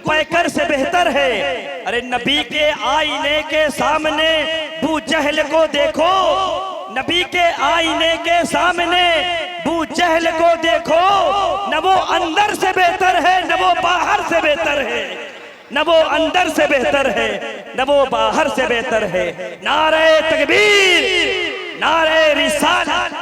पैकर से बेहतर है। अरे नबी के आईने के सामने बू जहल को देखो, नबी के आईने के सामने बू जहल को देखो, न वो अंदर से बेहतर है न वो बाहर से बेहतर है, न वो अंदर से बेहतर है न वो बाहर से बेहतर है। नारे तकबीर, नारे रिसालत।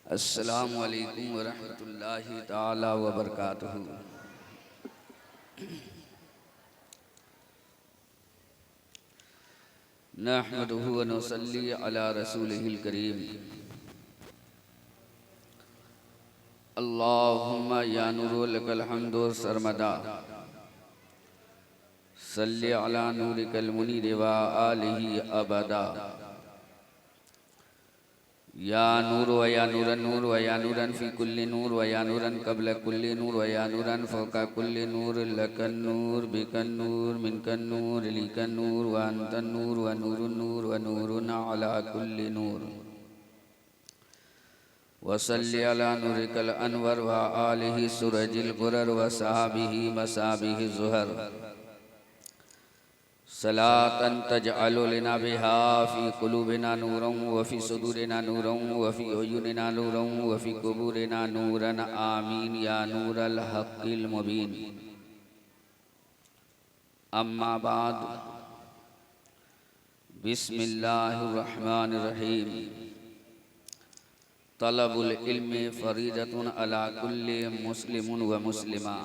अस्सलामु अलैकुम व रहमतुल्लाहि ताला व बरकातुहू। नहमदुहु व नुसल्ली अला रसूलिहिल करीम। अल्लाहुम्मा या नूरु लकल हम्दु सरमदा, सल्ली अला नूरिकल मुनीर व आलिहि अबदा। या नूर व या नूरन नूर व या नूरन फ़ी कुल्ली नूर व या नूरन क़ब्ल कुल्ली नूर व या नूरन फ़ौक़ा कुल्ली नूर, लकन नूर बिकन नूर मिनकन नूर लिकन नूर व अंतन नूर व नूरुन अला कुल्ली नूर। व सल्ली अला नूरिकल अनवर व आलिहि सुरजिल गुरर व सहाबिहि मसाबिहि ज़ुहर। सलातन तजअलु लना बिहा फ़ी क़ुलूबिना नूरन व फ़ी सुदूरिना नूरन व फ़ी अयुनिना नूरन व फ़ी क़ुबूरिना नूरन, आमीन या नूरल हक़्क़िल मुबीन। अम्मा बाद, बिस्मिल्लाहिर रहमानिर रहीम। तलबुल इल्मि फ़रीदतुन अला कुल्लि मुस्लिमिन व मुस्लिमा।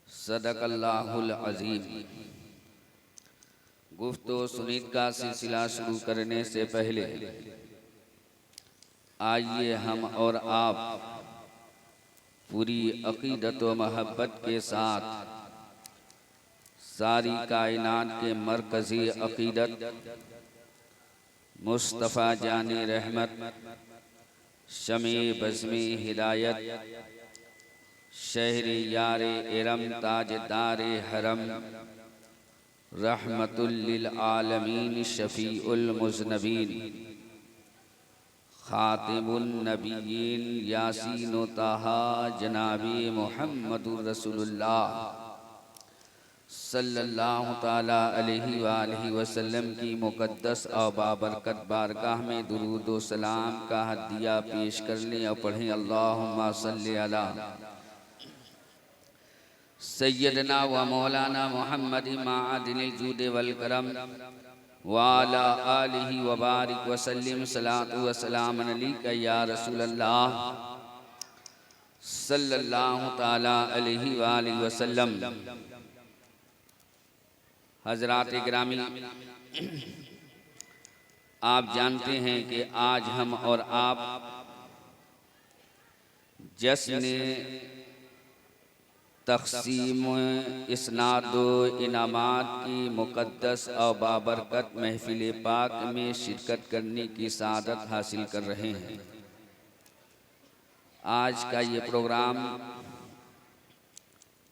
सदक़ल्लाहुल अज़ीम। गुफ्तो सुनीद का सिलसिला शुरू करने से पहले आइए हम और आप पूरी अक़ीदत व महब्बत के साथ सारी कायनात के मरकज़ी अक़ीदत मुस्तफ़ा जाने रहमत, शमी बज़्मी हिदायत, शहरी यारे इरम ताजदारे हरम, रहमतुल लिल आलमीन शफ़ीउल मुज़नबीन, ख़ातिमुन नबिय्यीन यासीन व ताहा जनाबी मुहम्मदुर रसूलुल्लाह सल्लल्लाहु ताला अलैहि व आलिहि वसल्लम की मुक़द्दस और बाबरकत बारगाह में दुरूद व सलाम का हदिया पेश करने और पढ़ें। अल्लाहुम्मा सल्लि अला सय्यदना व मौलाना मुहम्मद माअदिनिल जूद वल करम व अला आलिहि व बारिक व सल्लिम। सलातु व सलाम अलैका या रसूलल्लाह सल्लल्लाहु ताला अलैहि व आलिहि वसल्लम। हज़रात गिरामी, आप जानते हैं कि आज हम और आप जश्न तक़सीम इस्नाद व इनामात की मुक़द्दस और बाबरकत महफ़िल पाक में शिरकत करने की सआदत हासिल कर रहे हैं। आज का ये प्रोग्राम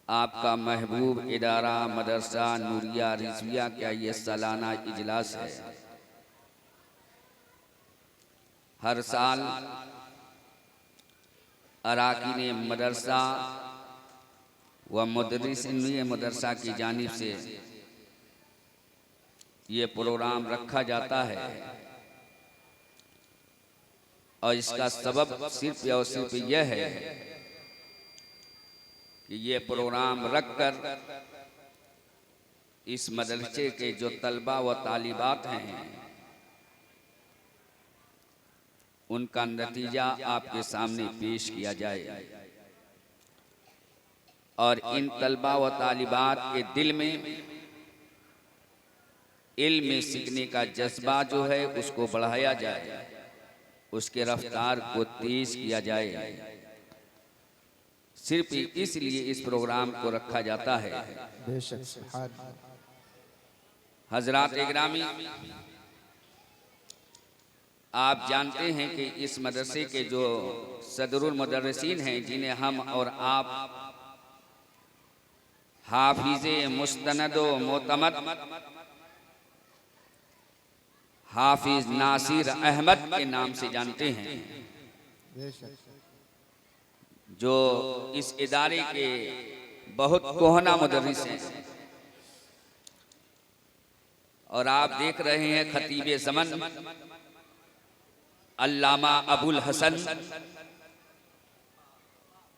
आपका महबूब इदारा मदरसा नूरिया रिज़विया का ये सालाना इजलास है। हर साल अराकीन मदरसा व मुदर्रिसीन मदरसा की जानिब से ये प्रोग्राम रखा जाता है। और इसका सबब सिर्फ और सिर्फ यह है कि ये प्रोग्राम रखकर इस मदरसे के जो तलबा व तालिबात हैं उनका नतीजा आपके सामने पेश किया जाए और इन तलबा व तालिबात के दिल में इल्म सीखने का जज्बा जो है उसको बढ़ाया जाए, उसके रफ्तार को तेज किया जाए। सिर्फ इसलिए इस प्रोग्राम को रखा जाता है। हजरात इकरामी, आप जानते हैं कि इस मदरसे के जो सदरुल मुदर्रिसीन हैं, जिन्हें हम और आप हाफिज़े मुस्तनद व मोतमद हाफिज नासिर अहमद के नाम से जानते हैं, जो इस इदारे के बहुत कोहना मुदर्रिस हैं। और आप देख रहे हैं खतीबे ज़मन अल्लामा अबुल हसन,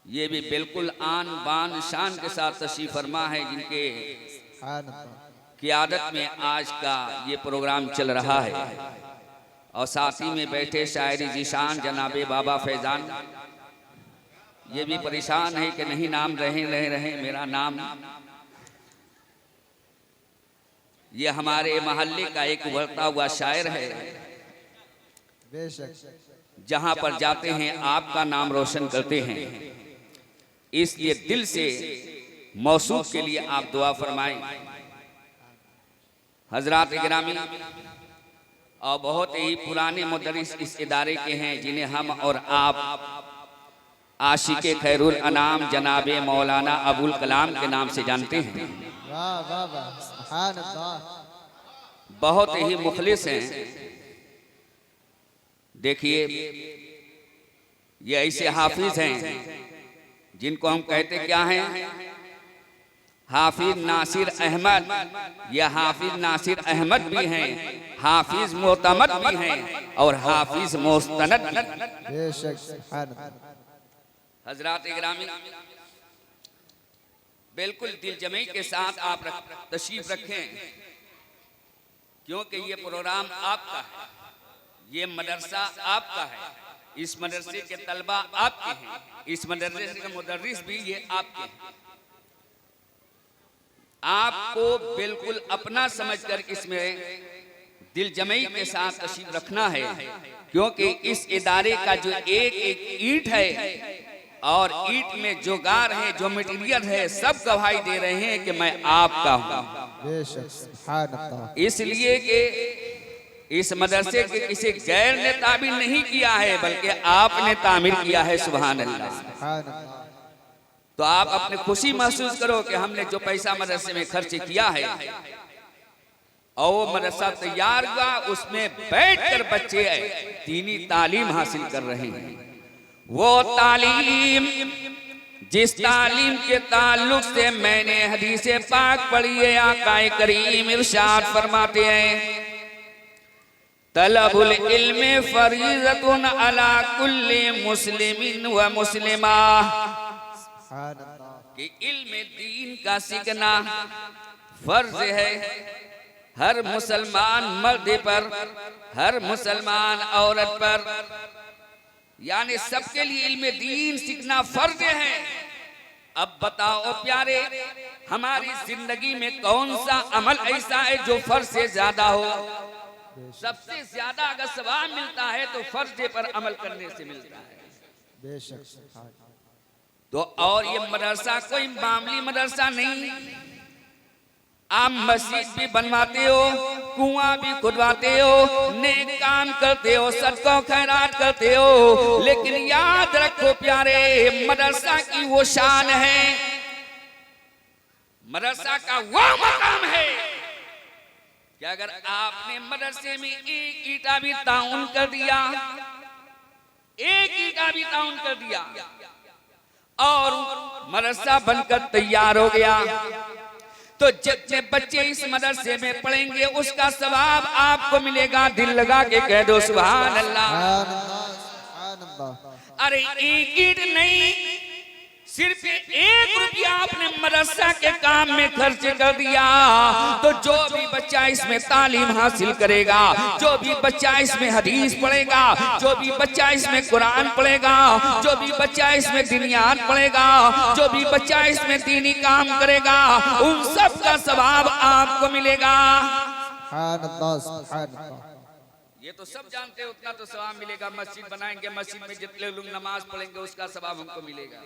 ये भी बिल्कुल आन बान शान के साथ तशरीफ फरमा है, जिनके क़ियादत में आज का ये प्रोग्राम चल रहा है। और साथ ही में बैठे शायरी जीशान जनाबे बाबा फैजान, ये भी परेशान है कि नहीं नाम रहे मेरा नाम। ये हमारे महल्ले का एक उभरता हुआ शायर है, जहां पर जाते हैं आपका नाम रोशन करते हैं। इसलिए दिल से मौसूफ के लिए आप दुआ फरमाएं। हजरात गिरामी, और बहुत ही पुराने मुदर्रिस इस इदारे के हैं, जिन्हें हम और आप आशिक़े खैरुल अनाम जनाबे मौलाना अबुल कलाम के नाम से जानते हैं। बहुत ही मुखलिस हैं। देखिए, ये ऐसे हाफिज हैं जिनको हम कहते क्या हैं, हाफिज नासिर अहमद। या हाफिज नासिर अहमद भी हैं, हाफिज मोतमद भी हैं और हाफिज मुस्तनद भी। हजरात इकरामी, बिल्कुल दिल जमई के साथ आप तशरीफ रखें, क्योंकि ये प्रोग्राम आपका है, ये मदरसा आपका है, इस मदरसे के तलबा आपके हैं, इस मदरसे के मुदर्रिस भी ये आपके हैं। आपको बिल्कुल अपना समझकर इसमें दिल जमई के साथ तशरीफ रखना है, क्योंकि इस इदारे का जो एक एक ईंट है और ईंट में जो गार है, जो मटेरियल है, सब गवाही दे रहे हैं कि मैं आपका हूँ। इसलिए कि इस मदरसे के किसी गैर ने तामीर नहीं किया है, बल्कि आपने तामीर किया है। सुभान अल्लाह। तो आप अपने खुशी महसूस करो कि हमने जो पैसा मदरसे में खर्च किया है और वो मदरसा तैयार हुआ, उसमें बैठकर बच्चे दीनी तालीम हासिल कर रहे हैं। वो तालीम जिस तालीम के ताल्लुक से मैंने हदीसे पाक पढ़ी है, आकाए करीम इरशाद फरमाते हैं, तलबुल इल्म फरीज़तुन अला कुल्ली मुस्लिमिन व मुस्लिमा, कि इल्म दीन का सीखना फर्ज है हर मुसलमान मर्द पर, हर मुसलमान औरत पर, यानी सबके लिए इल्म दीन सीखना फर्ज है। अब बताओ प्यारे, हमारी जिंदगी में कौन सा अमल ऐसा है जो फर्ज से ज्यादा हो? सबसे ज्यादा अगर सवाब मिलता है तो फर्ज पर अमल करने से मिलता है। बेशक। तो और ये मदरसा कोई मामूली मदरसा नहीं। आप मस्जिद भी बनवाते हो, कुआं भी खुदवाते हो, नेक काम करते हो, सदका खैरात करते हो, लेकिन याद रखो प्यारे, मदरसा की वो शान है, मदरसा का वो मकाम है कि अगर आपने मदरसे में एक ईंटा भी ताउन कर दिया, एक ईंटा भी ताउन कर दिया और मदरसा बनकर तैयार हो गया, तो जितने बच्चे इस मदरसे में पढ़ेंगे उसका सवाब आपको मिलेगा। दिल लगा के कह दो सुभान अल्लाह। अल्लाह। अरे एक ईंट नहीं, सिर्फ 1 रुपया आपने मदरसा के काम में खर्च कर दिया तो जो भी बच्चा इसमें तालीम हासिल करेगा, जो भी बच्चा इसमें हदीस पढ़ेगा, जो भी बच्चा इसमें कुरान पढ़ेगा, जो भी बच्चा इसमें दिनियात पढ़ेगा, जो भी बच्चा इसमें दीनी काम करेगा, उन सब का सवाब आपको मिलेगा। सुभान अल्लाह, सुभान अल्लाह। ये तो सब जानते हैं, उतना तो सवाब मिलेगा। मस्जिद बनाएंगे, मस्जिद में जितने लोग नमाज पढ़ेंगे उसका सवाब हमको मिलेगा।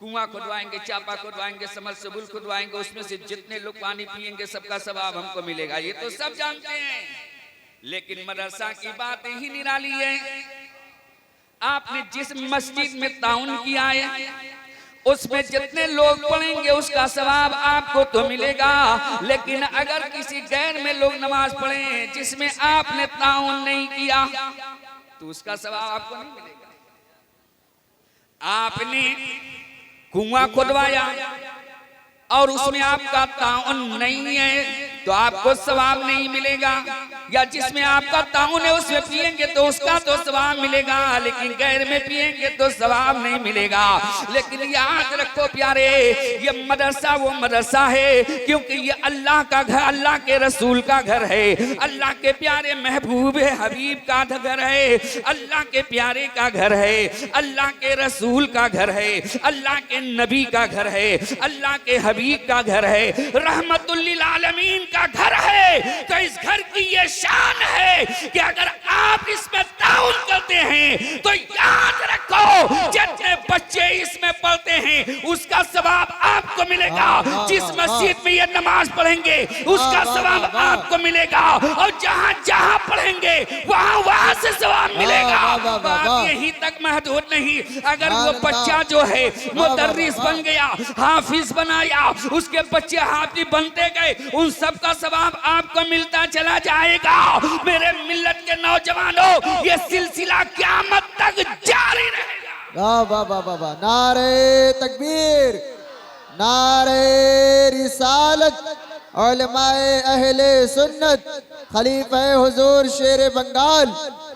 कुआं खुदवाएंगे, चापा खुदवाएंगे, समरसेबुल खुदवाएंगे, उसमें से जितने लोग पानी पिएंगे सबका सवाब हमको मिलेगा। ये तो सब जानते हैं, लेकिन मदरसा की बात ही निराली है। आपने जिस मस्जिद में ताउन किया है उसमें जितने लोग पढ़ेंगे उसका सवाब आपको तो मिलेगा, लेकिन अगर किसी गैर में लोग नमाज पढ़े जिसमें आपने ताउन नहीं किया तो उसका सवाब आपको नहीं मिलेगा। आपने कुआं खुदवाया और उसमें आपका ताउन नहीं है तो आपको सवाब नहीं मिलेगा, या जिसमें आपका ताउन है उसमें पिएंगे तो उसका तो सवाब मिलेगा, लेकिन गैर में पिएंगे तो सवाब नहीं मिलेगा। लेकिन याद रखो प्यारे, ये मदरसा वो मदरसा है क्योंकि ये अल्लाह का घर, अल्लाह के रसूल का घर है, अल्लाह के प्यारे महबूब हबीब का घर है, अल्लाह के प्यारे का घर है, अल्लाह के रसूल का घर है, अल्लाह के नबी का घर है, अल्लाह के हबीब का घर है, रहमतुल लिल आलमीन का घर है। तो इस घर की ये शान है कि अगर आप इसमें ताउन करते हैं तो याद रखो जितने बच्चे इसमें पढ़ते हैं उसका सवाब आपको मिलेगा। जिस मस्जिद में ये नमाज पढ़ेंगे उसका सवाब आपको मिलेगा, और जहाँ जहाँ पढ़ेंगे वहाँ वहाँ से सवाब मिलेगा। बात यहीं तक महदूद नहीं, अगर वो बच्चा जो है मुदर्रिस बन गया, हाफिज बनाया, उसके बच्चे हाफिज बनते गए, उन सब का सवाब आपको मिलता चला जाएगा। मेरे मिल्लत के नौजवानों, ये सिलसिला क़यामत तक जारी रहेगा। वाह वाह वाह वाह वाह। नारे तकबीर, नारे रिसालत, उलमाए अहले सुन्नत, खलीफा हुजूर शेर बंगाल,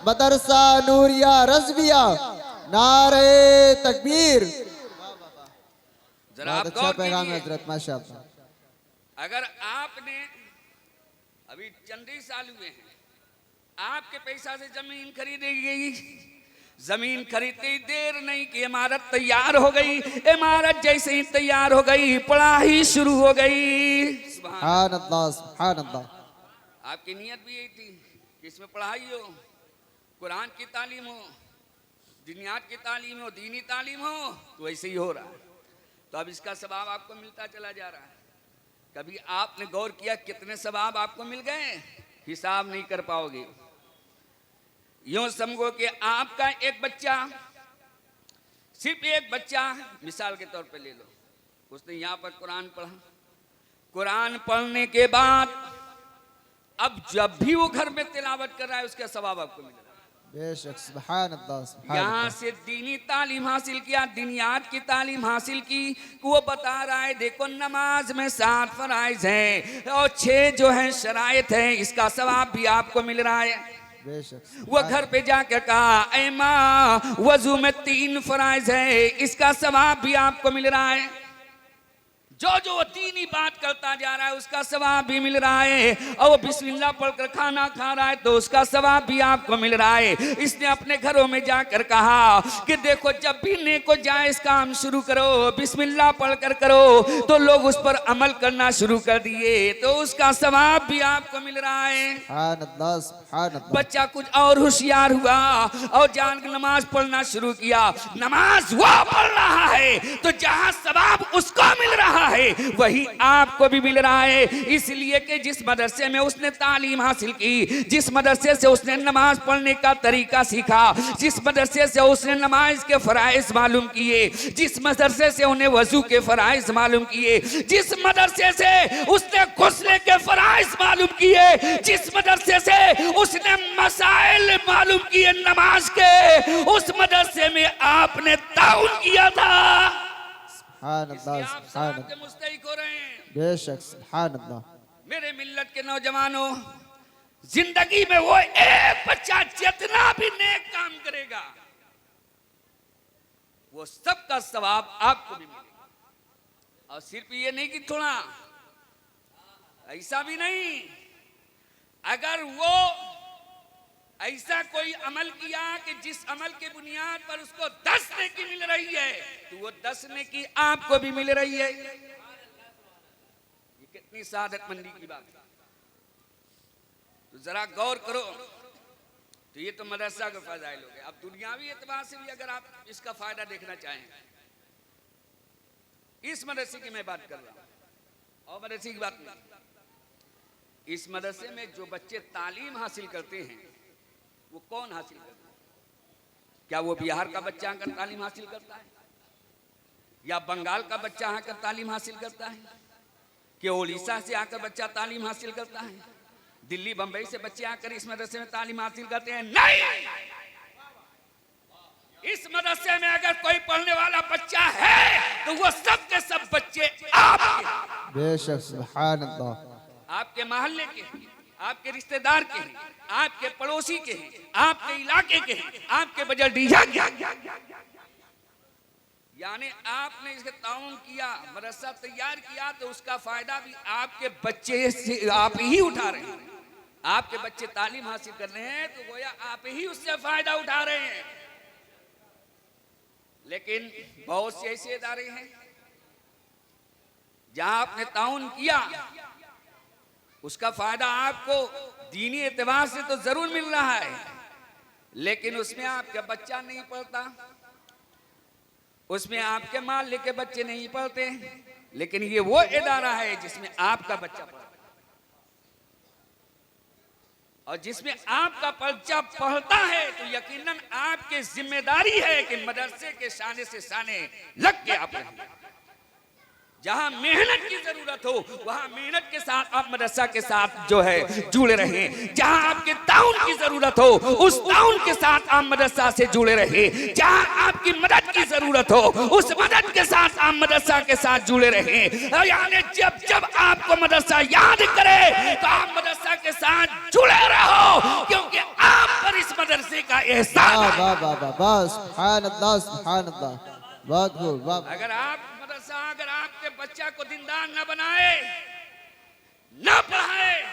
मदरसा नूरिया रज़विया, नारे तकबीर। जरा आप अच्छा पैगाम है हजरत, माशाअल्लाह। अगर आपने अभी चंद ही साल हुए हैं, आपके पैसा से जमीन खरीदी गई, जमीन खरीदते ही देर नहीं कि इमारत तैयार हो गई, इमारत जैसे ही तैयार हो गई पढ़ाई शुरू हो गई। सुभान अल्लाह, सुभान अल्लाह। आपकी नियत भी यही थी कि इसमें पढ़ाई हो, कुरान की तालीम हो, दुनियात की तालीम हो, दीनी तालीम हो, तो वैसे ही हो रहा है। तो अब इसका सवाब आपको मिलता चला जा रहा है। कभी आपने गौर किया कितने सवाब आपको मिल गए? हिसाब नहीं कर पाओगे। यूं समझो कि आपका एक बच्चा, सिर्फ एक बच्चा मिसाल के तौर पे ले लो, उसने यहाँ पर कुरान पढ़ा, कुरान पढ़ने के बाद अब जब भी वो घर में तिलावत कर रहा है उसका सवाब आपको मिल रहा है। बेशक, सुभान अल्लाह, सुभान यहाँ अल्लाह। से दीनी तालीम हासिल किया, दिनियात की तालीम हासिल की, वो बता रहा है देखो नमाज में 7 फराइज हैं और 6 जो है शराइत हैं, इसका सवाब भी आपको मिल रहा है। बेशक। वो घर पे जाकर कहा ऐ माँ वजू में 3 फराइज है, इसका सवाब भी आपको मिल रहा है। जो जो दीनी बात करता जा रहा है उसका सवाब भी मिल रहा है, और वो बिस्मिल्लाह पढ़कर खाना खा रहा है तो उसका सवाब भी आपको मिल रहा है। इसने अपने घरों में जाकर कहा कि देखो जब भी नेको जायज काम शुरू करो बिस्मिल्लाह पढ़कर करो, तो लोग उस पर अमल करना शुरू कर दिए तो उसका सवाब भी आपको मिल रहा है। सुभान अल्लाह, सुभान अल्लाह। बच्चा कुछ और होशियार हुआ और जान के नमाज पढ़ना शुरू किया, नमाज वो पढ़ रहा है तो जहां सवाब उसको मिल रहा है वही आपको भी मिल रहा है। इसलिए कि जिस मदरसे में उसने तालीम हासिल की, जिस मदरसे से उसने नमाज पढ़ने का तरीका सीखा, जिस मदरसे से उसने नमाज के फराइज मालूम किए, जिस मदरसे से उन्हें वजू के फराइज मालूम किए, जिस मदरसे से उसने गुस्ले के फराइज मालूम किए, जिस मदरसे से उसने मसाइल मालूम किए नमाज के, उस मदरसे में आपने ताउन किया था। सुभान अल्लाह, आप सुभान सवाब के अल्लाह। मुस्तहिक हो रहे हैं। बेशक, सुभान अल्लाह। मेरे मिल्लत के नौजवानों, जिंदगी में वो एक बच्चा जितना भी नेक काम करेगा वो सब का सवाब आपको भी मिलेगा। और सिर्फ ये नहीं कि थोड़ा, ऐसा भी नहीं, अगर वो ऐसा कोई अमल किया कि जिस अमल के बुनियाद पर उसको 10 नेकी मिल रही है, तो वो 10 नेकी आपको भी मिल रही है। ये कितनी सादतमंदी की बात है। तो जरा गौर करो। तो ये तो मदरसा का फायदा लोग। अब दुनियावी एतबार से भी अगर आप इसका फायदा देखना चाहें, इस मदरसे की मैं बात कर रहा हूं और मदरसे की बात नहीं। इस मदरसे में जो बच्चे तालीम हासिल करते हैं वो कौन हासिल करता है? क्या वो बिहार का बच्चा आकर तालीम हासिल करता है, या बंगाल का बच्चा आकर तालीम हासिल करता है, कि उड़ीसा से आकर बच्चा तालीम हासिल करता है, दिल्ली बंबई से बच्चे आकर इस मदरसे में तालीम हासिल करते हैं? नहीं, इस मदरसे में अगर कोई पढ़ने वाला बच्चा है तो वो सब के सब बच्चे आपके, बेशक, सुभान अल्लाह, आपके मोहल्ले के, आपके रिश्तेदार के हैं, आपके पड़ोसी के हैं, आपके इलाके के हैं, आपके बजट डीजा के। यानी आपने इसके ताउन किया, मदरसा तैयार किया, तो उसका फायदा भी आपके बच्चे से आप ही उठा रहे हैं। आपके बच्चे तालीम हासिल कर रहे हैं तो गोया आप ही उससे फायदा उठा रहे हैं। लेकिन बहुत से ऐसे इदारे हैं जहां आपने ताउन किया, उसका फायदा आपको दीनी एतबार से तो जरूर मिल रहा है, लेकिन उसमें आपका बच्चा नहीं पढ़ता, उसमें आपके मोहल्ले के बच्चे नहीं पढ़ते, लेकिन ये वो इदारा है जिसमें आपका बच्चा पढ़ता है। और जिसमें आपका बच्चा पढ़ता है तो यकीनन आपकी जिम्मेदारी है कि मदरसे के शाने से शाने लग के आप रहें। जहां मेहनत की जरूरत हो वहां मेहनत के साथ आप मदरसा के साथ जो है जुड़े रहें। जहां आपके ताउन की जरूरत हो उस ताउन के साथ आप मदरसा से जुड़े रहें। जहां आपकी मदद की जरूरत हो उस मदद के साथ आप मदरसा के साथ जुड़े रहें। यानी जब जब आपको मदरसा याद करे तो आप मदरसा के साथ जुड़े रहो, क्योंकि आप पर इस मदरसे का एहसान है। वाह वाह वाह वाह, सुभान अल्लाह, सुभान अल्लाह, बहुत खूब, वाह। अगर आपके बच्चा को दीनदार न बनाए, न पढ़ाए,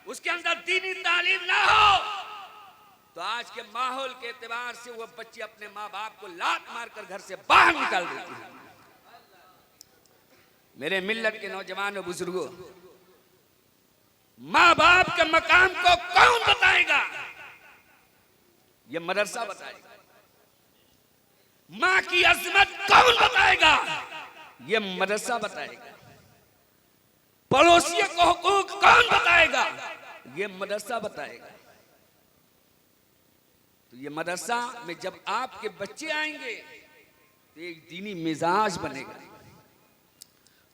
उसके अंदर दीनी तालीम ना हो, तो आज के माहौल के एतबार से वो बच्चे अपने माँ बाप को लात मारकर घर से बाहर निकाल देते हैं। मेरे मिल्लत के नौजवानों बुजुर्गों, माँ बाप के मकाम को कौन बताएगा? ये मदरसा बताएगा। माँ की अजमत कौन बताएगा? ये मदरसा बताएगा। पड़ोसियों को हुकूक कौन बताएगा? ये मदरसा बताएगा। तो ये मदरसा में जब आपके बच्चे आएंगे तो एक दीनी मिजाज बनेगा,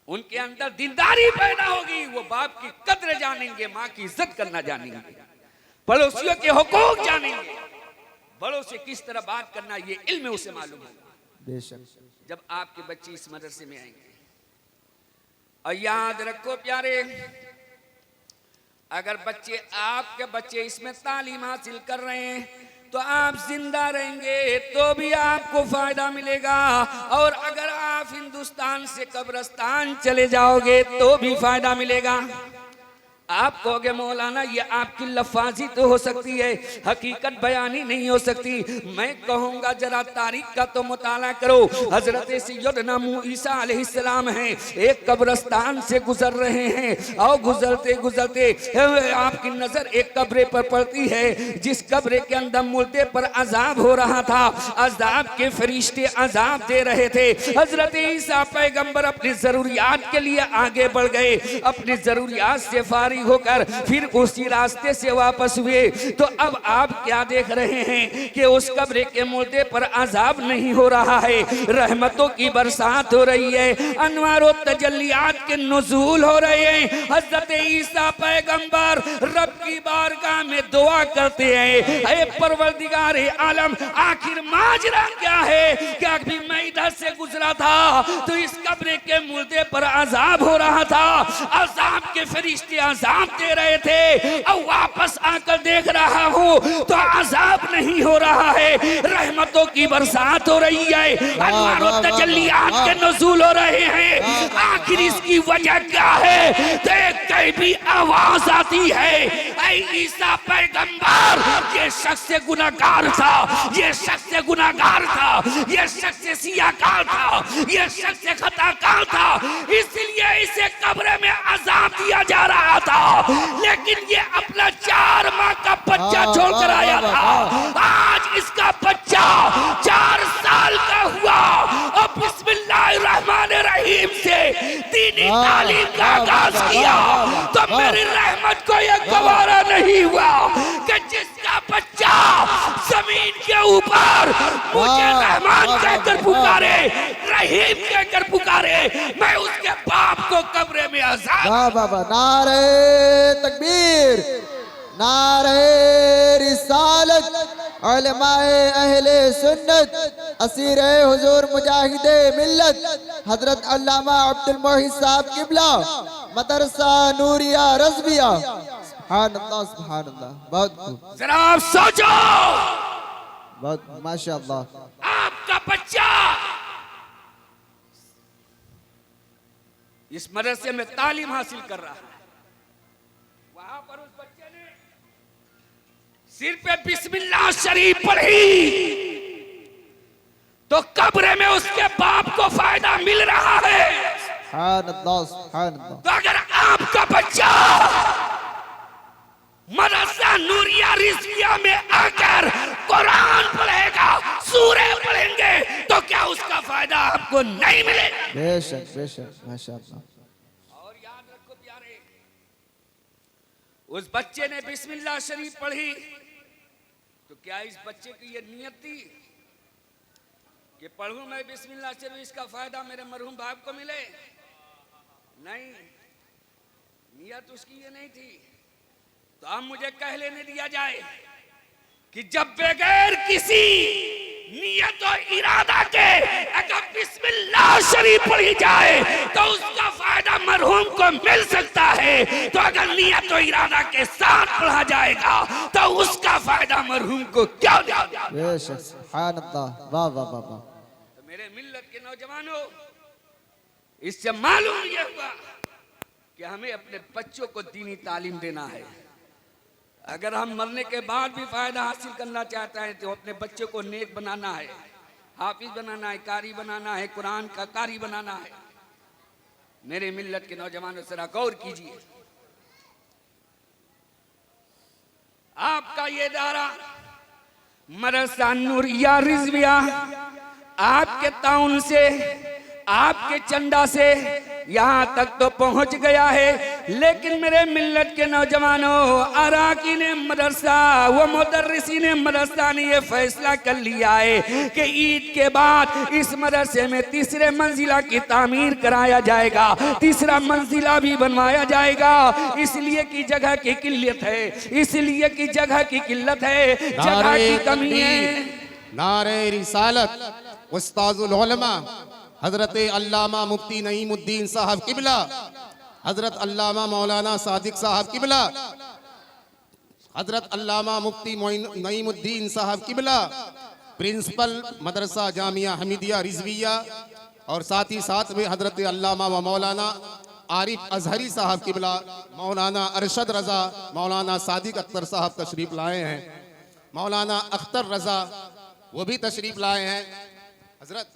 उनके अंदर दीनदारी पैदा होगी, वो बाप की कद्र जानेंगे, माँ की इज्जत करना जानेंगे, पड़ोसियों के हुकूक जानेंगे, बड़ों से किस तरह बात करना ये इल्म उसे मालूम होगा। बेशक। जब आपके बच्चे इस मदरसे में आएंगे, और याद रखो प्यारे, अगर आपके बच्चे इसमें तालीम हासिल कर रहे हैं तो आप जिंदा रहेंगे तो भी आपको फायदा मिलेगा, और अगर आप हिंदुस्तान से कब्रिस्तान चले जाओगे तो भी फायदा मिलेगा। आप कहोगे मौलाना ये आपकी लफाजी तो हो सकती है, हकीकत बयानी नहीं हो सकती। मैं कहूँगा जरा तारीख का तो मुताला करो। हजरत सैयदना ईसा अलैहिस्सलाम हैं, एक कब्रिस्तान से गुजर रहे हैं, और गुजरते गुजरते आपकी नजर एक कब्र पर पड़ती है, जिस कब्र के अंदर मुर्दे पर अजाब हो रहा था। अजाब के फरिश्ते अजाब दे रहे थे। हजरत ईसा पैगंबर अपनी जरूरियात के लिए आगे बढ़ गए, अपनी जरूरियात से फारिग होकर फिर उसी रास्ते से वापस हुए। तो अब आप क्या देख रहे हैं कि उस कब्र के मुर्दे पर अजाब नहीं हो रहा है, रहमतों की बरसात हो रही है, अनवारों तजल्लियात के नुज़ूल हो रहे हैं। हज़रत ईसा पैगंबर रब की बारगाह में दुआ करते हैं, ऐ परवरदिगार आलम, आखिर माजरा क्या है कि अभी मैं इधर से गुजरा था तो इस कब्र के मुर्दे पर अजाब हो रहा था, अजाब के फरिश्ते अजाब दे रहे थे, अब वापस आकर देख रहा हूँ तो अजाब नहीं हो रहा है, रहमतों की बरसात हो रही है, अनवार व तजल्लियात के नुज़ूल हो रहे हैं। आखिर इसकी वजह क्या है? देख के भी आवाज आती है, ऐ ईसा पैगंबर, ये शख्स गुनाहगार था, ये शख्स गुनाहगार था, ये शख्स सियाकार था, ये शख्स खताकार था, इसलिए इसे कब्र में अजाब दिया जा रहा था। लेकिन ये अपना 4 माह का बच्चा छोड़कर आया था, आज इसका बच्चा 4 साल का हुआ और बिस्मिल्लाहिर्रहमानिर्रहीम से दीनी तालीम का आगाज किया, तो मेरी रहमत को यह गवारा नहीं हुआ कि जिसका बच्चा जमीन के ऊपर मुझे रहमान कहकर पुकारे, रहीम कहकर पुकारे, मैं उसके बाप को कब्र में अज़ाब। वाह वाह वाह, नारे तकबीर, नारे रिसालत, उलमाए अहले सुन्नत, असीर हुजूर मुजाहिदे मिल्लत हजरत अल्लामा अब्दुल मोहित साहब किबला, मदरसा नूरिया रज़विया। सुभान अल्लाह, सुभान अल्लाह, बहुत खूब, जरा आप सोचो, बहुत माशाअल्लाह। आपका बच्चा इस मदरसे में तालीम हासिल कर रहा है, वहां पर उस बच्चे ने सिर पे बिस्मिल्लाह शरीफ पढ़ी तो कब्र में उसके बाप को फायदा मिल रहा है। सुभान अल्लाह, सुभान अल्लाह। तो अगर आपका बच्चा मदरसा नूरिया रिज़विया में आकर कुरान पढ़ेगा, सूरे पढ़ेंगे, तो क्या उसका फायदा आपको नहीं मिलेगा? बेशक बेशक, माशाअल्लाह। और याद रखो प्यारे, उस बच्चे ने बिस्मिल्लाह शरीफ पढ़ी तो क्या इस बच्चे की ये नियत थी कि पढ़ूं मैं बिस्मिल्लाह शरीफ, इसका फायदा मेरे मरहूम बाप को मिले? नहीं, नियत उसकी ये नहीं थी। तो अब मुझे कह लेने दिया जाए कि जब बगैर किसी नियत और इरादा के अगर बिस्मिल्लाह शरीफ पढ़ी जाए तो उसका फायदा मरहूम को मिल सकता है, तो अगर नियत और इरादा के साथ पढ़ा जाएगा तो उसका फायदा मरहूम को क्या देगा? बेशक, सुभान अल्लाह, वाह वाह वाह वाह। तो मेरे मिल्लत के नौजवानों, इससे मालूम यह हुआ कि हमें अपने बच्चों को दीनी तालीम देना है। अगर हम मरने के बाद भी फायदा हासिल करना चाहते हैं तो अपने बच्चों को नेक बनाना है, हाफिज बनाना है, कारी बनाना है, कुरान का कारी बनाना है। मेरे मिल्लत के नौजवानों जरा गौर कीजिए, आपका ये दायरा मदरसा नूरिया रिज़विया आपके ताउन से, आपके चंदा से यहाँ तक तो पहुँच गया है, लेकिन मेरे मिल्लत के नौजवानों, अराकीन मदरसा व मुदर्रिसीन मदरसा ने ये फैसला कर लिया है कि ईद के बाद इस मदरसे में तीसरे मंजिला की तामीर कराया जाएगा, तीसरा मंजिला भी बनवाया जाएगा। इसलिए कि जगह की किल्लत है, इसलिए कि जगह की किल्लत है, जगह की कमी है। नारे रिसालत उस्ताजुल उलमा हजरत अल्लामा मुफ्ती नईमुद्दीन साहब किबला, हजरत अल्लामा मौलाना सादिक साहब किबला, हजरत अल्लामा मुफ्ती नईमुद्दीन साहब किबला, प्रिंसिपल मदरसा जामिया हमीदिया रिज़विया, और साथ ही साथ में हजरत अल्लामा व मौलाना आरिफ अजहरी साहब किबला, मौलाना अरशद रज़ा, मौलाना सादिक अख्तर साहब तशरीफ लाए हैं, मौलाना अख्तर रज़ा वो भी तशरीफ लाए हैं। हजरत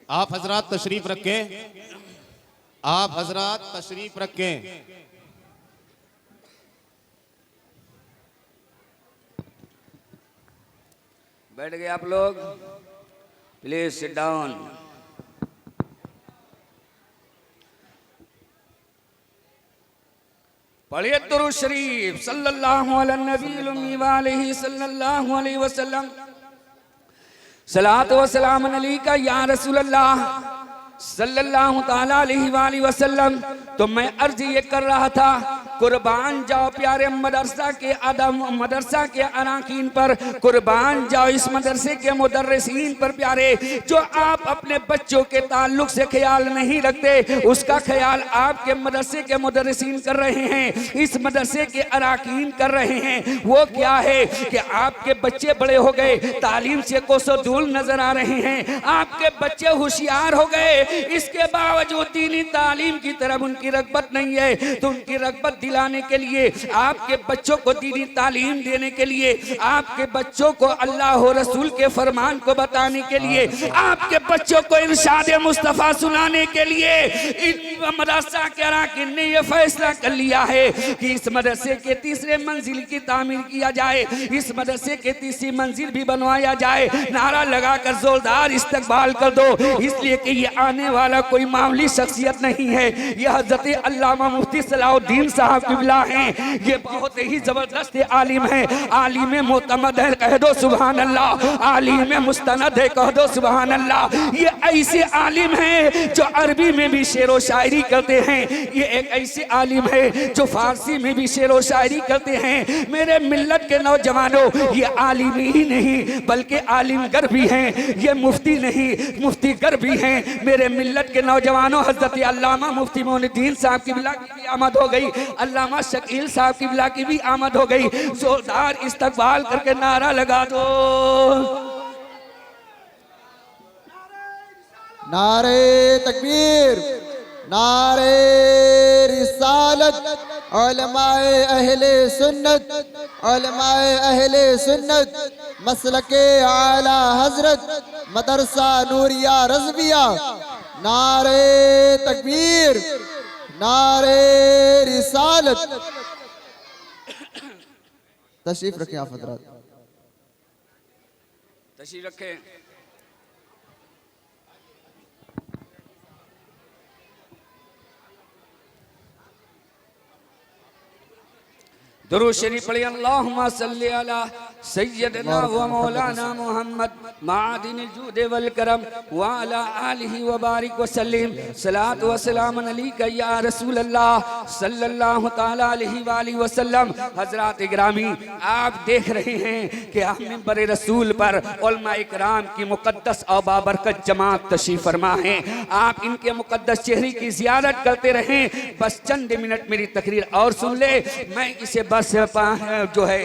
आप हजरात तशरीफ रखें, आप हजरात तशरीफ रखें। बैठ गए आप लोग, प्लीज सिट डाउन। पढ़िए दुरूद शरीफ सल्लल्लाहु अलैहि वसल्लम। सलात व सलाम अलैका या रसूल अल्लाह। सल्लल्लाहु ताला अलैहि वसल्लम। तो मैं अर्ज ये कर रहा था, कुर्बान जाओ प्यारे मदरसा के अदम, मदरसा के अराकीन पर, कुर्बान जाओ इस मदरसे के मुदर्रिसीन पर प्यारे, जो आप अपने बच्चों के ताल्लुक से ख्याल नहीं रखते, उसका ख्याल आपके मदरसे के मुदर्रिसीन कर रहे हैं, इस मदरसे के अराकीन कर रहे हैं। वो क्या है कि आपके बच्चे बड़े हो गए, तालीम से कोसों दूर नजर आ रहे हैं, आपके बच्चे होशियार हो गए, इसके बावजूद दीनी तालीम की तरफ उनकी रग़बत नहीं है। तो उनकी रग़बत दिलाने के लिए, आपके बच्चों को दीनी तालीम देने के लिए, आपके बच्चों को अल्लाह और रसूल के फरमान को बताने के लिए, आपके बच्चों को इरशाद मुस्तफ़ा सुनाने के लिए इन मदरसा के अराकीन ने यह फैसला कर लिया है कि इस मदरसे के तीसरे मंजिल की तामीर किया जाए, इस मदरसे के तीसरी मंजिल भी बनवाया जाए। नारा लगाकर जोरदार इस्तकबाल कर दो, इसलिए कि ये आने वाला कोई मामूली शख्सियत नहीं है, यह हज़रत अल्लामा मुफ्ती सलाहुद्दीन साहब क़िबला हैं। ये बहुत ही ज़बरदस्त आलिम है, आलिम मोतमद है, कह दो सुभान अल्लाह, आलिम मुस्तनद है, कह दो सुभान अल्लाह। ये ऐसे आलिम हैं जो अरबी में भी शेर व शायरी करते हैं, ये एक ऐसे आलिम है जो फारसी में भी शेर व शायरी करते हैं। मेरे मिल्लत के नौजवानों, ये आलिम ही नहीं बल्कि आलिमगर भी हैं, ये मुफ्ती नहीं मुफ्तीगर भी हैं। मेरे मिल्लत के नौजवानों, हज़रत अल्लामा मुफ्ती मोइनुद्दीन साहब क़िबला की भी आमद हो गई, अल्लामा शकील साहब क़िबला की भी आमद हो गई। जोरदार इस्तकबाल करके नारा लगा दो। नारे तकबीर, नारे रिसालत, उलमाए अहले सुन्नत, उलमाए अहले सुन्नत, मसलके आला हजरत मदरसा नूरिया रज़विया। नारे तकबीर, नारे रिसालत। तशरीफ रखें आप हजरात, तशरीफ रखें। दुरूद शरीफ पढ़िए, अल्लाहुम्मा सल्ली अला सय्यदना व मौलाना मुहम्मद मादिनिल जूद वल करम व अला आलिहि व बारिक व सल्लिम। सलात व सलाम अलैका या रसूल अल्लाह सल्लल्लाहु ताला अलैहि व आलिहि व सल्लम। हजरात इकरामी, आप देख रहे हैं कि हम मिंबर रसूल पर उलमाए इकराम की मुक़द्दस और बाबरकत जमात तशरीफ फरमा है। आप इनके मुक़द्दस चेहरे की ज़ियारत करते रहें। बस चंद मिनट मेरी तकरीर और सुन ले, मैं इसे बस जो है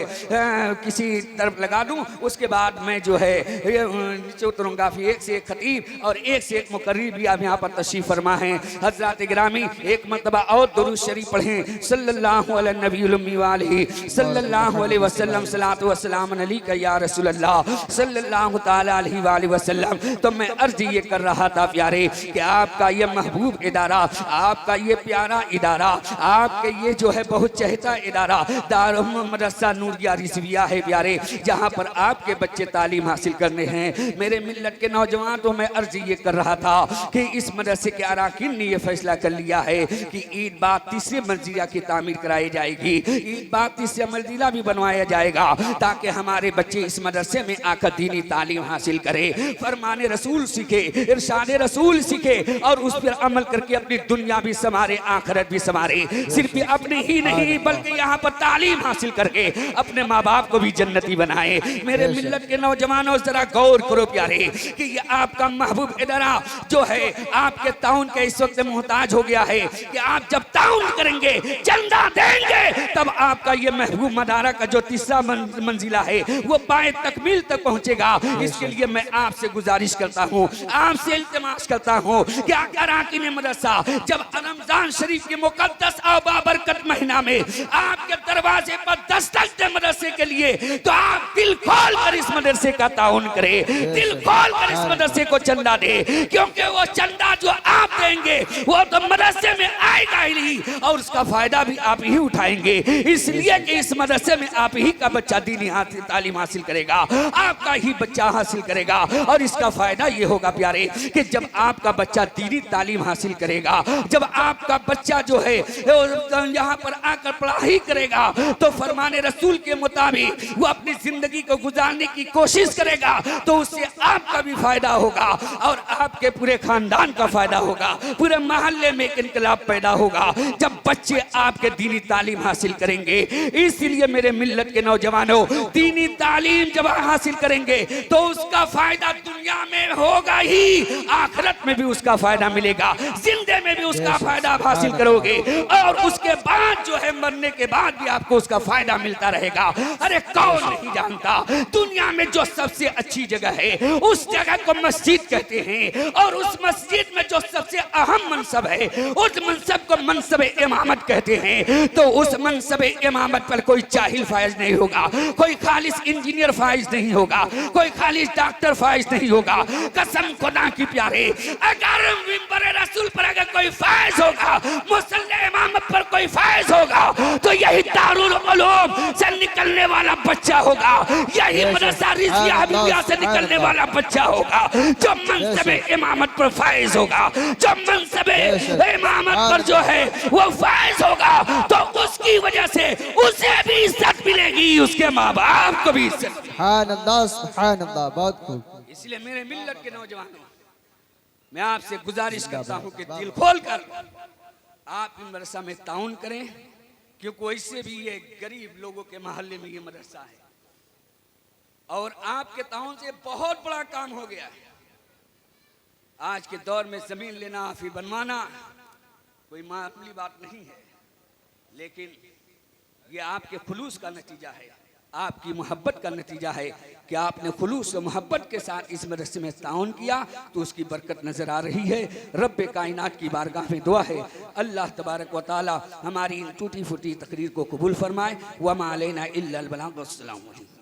किसी तरफ लगा दूं, उसके बाद मैं जो है नीचे उतरूंगा। फिर एक से एक खतीब और एक से एक मुकर्रिर भी आप यहाँ पर तशरीफ फरमा हैं। हज़रात गिरामी, एक मरतबा और दुरूद शरीफ पढ़ें, सल्लल्लाहु अला नबील उम्मी व आलिहि सल्लल्लाहु अलैहि वसल्लम। सलात व सलाम अलैका या रसूल अल्लाह सल्लल्लाहु ताला अलैहि व आलिहि वसल्लम। तो मैं अर्ज ये कर रहा था प्यारे कि आपका ये महबूब इदारा, आपका ये प्यारा इदारा, आपके ये जो है बहुत चहेता इदारा दारुल मदरसा नूरिया रिज़विया है प्यारे, जहाँ पर आपके बच्चे तालीम हासिल करने हैं। मेरे मिल्लत के नौजवान, तो मैं अर्ज ये कर रहा था कि इस मदरसे के अराकीन ने यह फैसला कर लिया है कि ईद बाद तीसरे मंजिला की तामीर कराई जाएगी, ईद बाद तीसरा मंजिला भी बनवाया जाएगा, ताकि हमारे बच्चे इस मदरसे में आकर दीनी तालीम हासिल करें, फरमाने रसूल सीखे, इरशाद रसूल सीखे और उस पर अमल करके अपनी दुनिया भी संवारे, आखिरत भी संवारे। सिर्फ अपने ही नहीं बल्कि यहाँ पर तालीम हासिल करके अपने माँ बाप को भी जन्नती बनाए। मेरे मिल्लत के नौजवानों, जरा गौर करो प्यारे कि ये आपका महबूब इदारा जो है आपके ताउन के इस वक्त मोहताज हो गया है कि आप जब ताउन करेंगे, चंदा देंगे, तब आपका ये महबूब मदारा का जो तीसरा मंजिला है वो बाएं तकमील तक पहुंचेगा। इसके लिए मैं आपसे गुजारिश करता हूँ, आपसे इल्तिमास करता हूँ कि अराकीन मदरसा जब रमजान शरीफ के मुकद्दस और बाबरकत महीना में आपके दरवाजे पर दस्तक दे मदरसे के लिए, तो आप दिल खोल कर इस मदरसे का ताउन करें, दिल खोल कर इस मदरसे को चंदा दे, क्योंकि वो चंदा जो आप देंगे वो तो मदरसे में आएगा ही नहीं और उसका फायदा भी आप ही उठाएंगे। इसलिए कि इस मदरसे में आप ही का बच्चा दीनी तालीम हासिल करेगा, आपका ही बच्चा हासिल करेगा और इसका फायदा ये होगा प्यारे कि जब आपका बच्चा दीनी तालीम हासिल करेगा, जब आपका बच्चा जो है यहाँ पर आकर पढ़ाई करेगा, तो फरमाने रसूल के मुताबिक वो अपनी जिंदगी को गुजारने की कोशिश करेगा तो उससे आपका भी फायदा होगा और आपके पूरे खानदान का फायदा होगा, पूरे मोहल्ले में एक इनकलाब पैदा होगा जब बच्चे आपके दीनी तालीम हासिल करेंगे। इसलिए मेरे मिल्लत के नौजवानों, दीनी तालीम जब हासिल करेंगे तो उसका फायदा दुनिया में होगा ही, आखिरत में भी उसका फायदा मिलेगा, जिंदे में भी उसका फायदा हासिल करोगे और उसके बाद जो है मरने के बाद भी आपको उसका फायदा मिलता रहेगा। अरे कौन नहीं जानता दुनिया में जो सबसे अच्छी जगह है उस जगह को मस्जिद कहते हैं और उस मस्जिद में जो सबसे अहम मनसब है उस मनसब को मनसब इमामत कहते हैं। तो उस मनसब इमामत पर कोई जाहिल फाइज नहीं होगा, कोई खालिस इंजीनियर फाइज नहीं होगा, कोई खालिस डॉक्टर फाइज नहीं होगा। कसम खुदा की प्यारे, अगर मिंबर रसूल पर अगर कोई फाइज होगा, मुसल्ले इमामत पर कोई फाइज होगा तो यही दारुल उलूम से निकलने वाला बच्चा होगा, यही मदरसा रिज़विया हबीबिया से निकलने वाला बच्चा होगा जो मनसबे इमामत पर फाइज होगा। जो मनसबे इमामत पर जो है वो फाइज होगा तो उसकी वजह से उसे भी इज्जत मिलेगी, उसके माँ बाप को भी इज्जत। सुभान अल्लाह, सुभान अल्लाह, बहुत खूब। इसलिए मेरे मिल्लत के नौजवानों, मैं आपसे गुजारिश करता हूँ कि दिल खोल कर आप इन मदरसा में ताउन करें, क्योंकि वैसे भी ये गरीब लोगों के मोहल्ले में ये मदरसा है और आपके ताउन से बहुत बड़ा काम हो गया है। आज के दौर में जमीन लेना, फिर बनवाना कोई मामूली बात नहीं है, लेकिन ये आपके खुलूस का नतीजा है, आपकी मोहब्बत का नतीजा है कि आपने खुलूस और मोहब्बत के साथ इस मदरसे में ताउन किया तो उसकी बरकत नजर आ रही है। रब्बे कायनात की बारगाह में दुआ है अल्लाह तबारक व तआला हमारी इन टूटी फूटी तकरीर को कबूल फरमाए। वमा अलैना इल्लल बलाग। अस्सलामु अलैकुम।